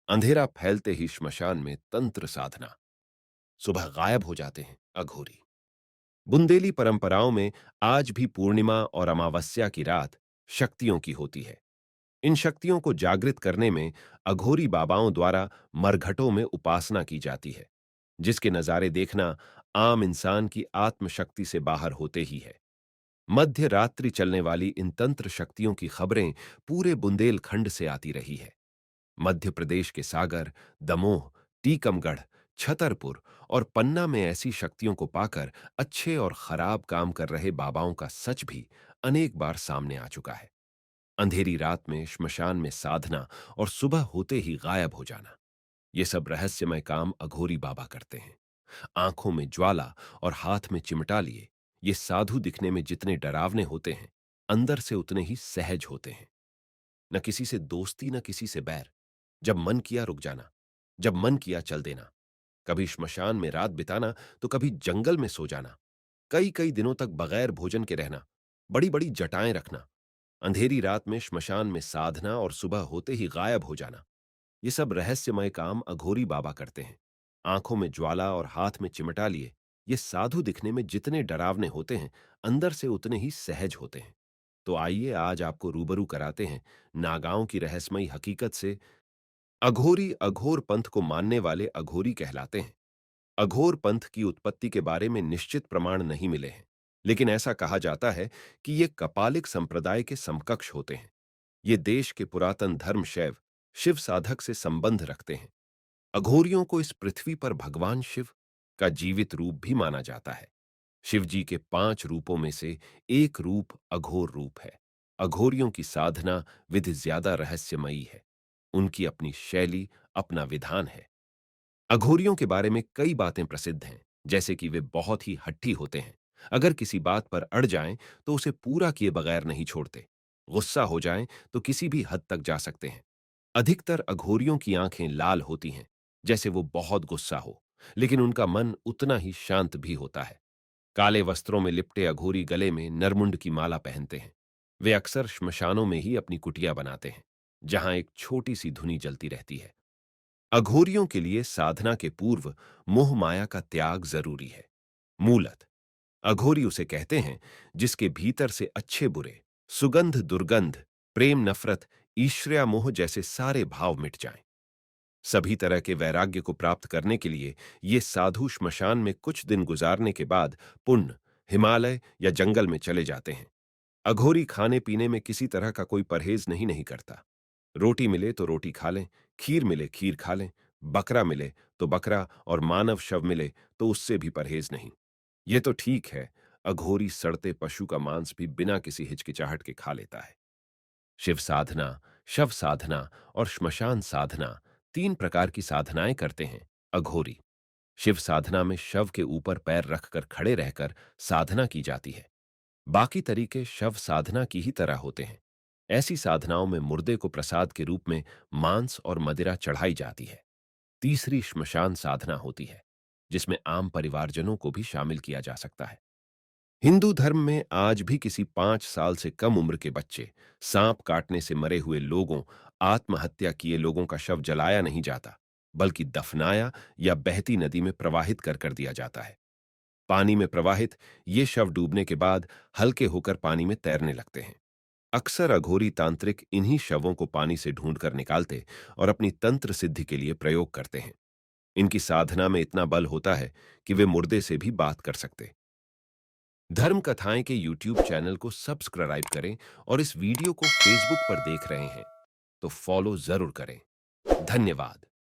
अंधेरा फैलते ही श्मशान में तंत्र साधना। सुबह गायब हो जाते हैं अघोरी। बुंदेली परंपराओं में आज भी पूर्णिमा और अमावस्या की रात शक्तियों की होती है। इन शक्तियों को जागृत करने में अघोरी बाबाओं द्वारा मरघटों में उपासना की जाती है, जिसके नजारे देखना आम इंसान की आत्मशक्ति से बाहर होते ही है। मध्य रात्रि चलने वाली इन तंत्र शक्तियों की खबरें पूरे बुंदेलखंड से आती रही है। मध्य प्रदेश के सागर, दमोह, टीकमगढ़, छतरपुर और पन्ना में ऐसी शक्तियों को पाकर अच्छे और खराब काम कर रहे बाबाओं का सच भी अनेक बार सामने आ चुका है। अंधेरी रात में श्मशान में साधना और सुबह होते ही गायब हो जाना, ये सब रहस्यमय काम अघोरी बाबा करते हैं। आंखों में ज्वाला और हाथ में चिमटा लिए ये साधु दिखने में जितने डरावने होते हैं, अंदर से उतने ही सहज होते हैं। न किसी से दोस्ती न किसी से बैर। जब मन किया रुक जाना, जब मन किया चल देना। कभी श्मशान में रात बिताना तो कभी जंगल में सो जाना। कई कई दिनों तक बगैर भोजन के रहना। बड़ी बड़ी जटाएं रखना। अंधेरी रात में श्मशान में साधना और सुबह होते ही गायब हो जाना, ये सब रहस्यमय काम अघोरी बाबा करते हैं। आंखों में ज्वाला और हाथ में चिमटा लिए ये साधु दिखने में जितने डरावने होते हैं, अंदर से उतने ही सहज होते हैं। तो आइए आज आपको रूबरू कराते हैं नागांव की रहस्यमयी हकीकत से। अघोरी अघोर पंथ को मानने वाले अघोरी कहलाते हैं। अघोर पंथ की उत्पत्ति के बारे में निश्चित प्रमाण नहीं मिले हैं, लेकिन ऐसा कहा जाता है कि ये कपालिक संप्रदाय के समकक्ष होते हैं। ये देश के पुरातन धर्म शैव शिव साधक से संबंध रखते हैं। अघोरियों को इस पृथ्वी पर भगवान शिव का जीवित रूप भी माना जाता है। शिव जी के 5 रूपों में से एक रूप अघोर रूप है। अघोरियों की साधना विधि ज्यादा रहस्यमयी है। उनकी अपनी शैली, अपना विधान है। अघोरियों के बारे में कई बातें प्रसिद्ध हैं, जैसे कि वे बहुत ही हट्टी होते हैं। अगर किसी बात पर अड़ जाएं तो उसे पूरा किए बगैर नहीं छोड़ते। गुस्सा हो जाएं तो किसी भी हद तक जा सकते हैं। अधिकतर अघोरियों की आंखें लाल होती हैं, जैसे वो बहुत गुस्सा हो, लेकिन उनका मन उतना ही शांत भी होता है। काले वस्त्रों में लिपटे अघोरी गले में नरमुंड की माला पहनते हैं। वे अक्सर श्मशानों में ही अपनी कुटिया बनाते हैं, जहां एक छोटी सी धुनी जलती रहती है। अघोरियों के लिए साधना के पूर्व मोह माया का त्याग जरूरी है। मूलत अघोरी उसे कहते हैं जिसके भीतर से अच्छे बुरे, सुगंध दुर्गंध, प्रेम नफरत, ईर्ष्या मोह जैसे सारे भाव मिट जाएं। सभी तरह के वैराग्य को प्राप्त करने के लिए ये साधु श्मशान में कुछ दिन गुजारने के बाद पुण्य, हिमालय या जंगल में चले जाते हैं। अघोरी खाने पीने में किसी तरह का कोई परहेज नहीं करता। रोटी मिले तो रोटी खा लें, खीर मिले खीर खा लें, बकरा मिले तो बकरा, और मानव शव मिले तो उससे भी परहेज नहीं। ये तो ठीक है, अघोरी सड़ते पशु का मांस भी बिना किसी हिचकिचाहट के खा लेता है। शिव साधना, शव साधना और श्मशान साधना, 3 प्रकार की साधनाएं करते हैं अघोरी। शिव साधना में शव के ऊपर पैर रखकर खड़े रहकर साधना की जाती है। बाकी तरीके शव साधना की ही तरह होते हैं। ऐसी साधनाओं में मुर्दे को प्रसाद के रूप में मांस और मदिरा चढ़ाई जाती है। तीसरी श्मशान साधना होती है, जिसमें आम परिवारजनों को भी शामिल किया जा सकता है। हिंदू धर्म में आज भी किसी 5 साल से कम उम्र के बच्चे, सांप काटने से मरे हुए लोगों, आत्महत्या किए लोगों का शव जलाया नहीं जाता, बल्कि दफनाया या बहती नदी में प्रवाहित कर दिया जाता है। पानी में प्रवाहित ये शव डूबने के बाद हल्के होकर पानी में तैरने लगते हैं। अक्सर अघोरी तांत्रिक इन्हीं शवों को पानी से ढूंढकर निकालते और अपनी तंत्र सिद्धि के लिए प्रयोग करते हैं। इनकी साधना में इतना बल होता है कि वे मुर्दे से भी बात कर सकते। धर्म कथाएं के यूट्यूब चैनल को सब्सक्राइब करें और इस वीडियो को फेसबुक पर देख रहे हैं तो फॉलो जरूर करें। धन्यवाद।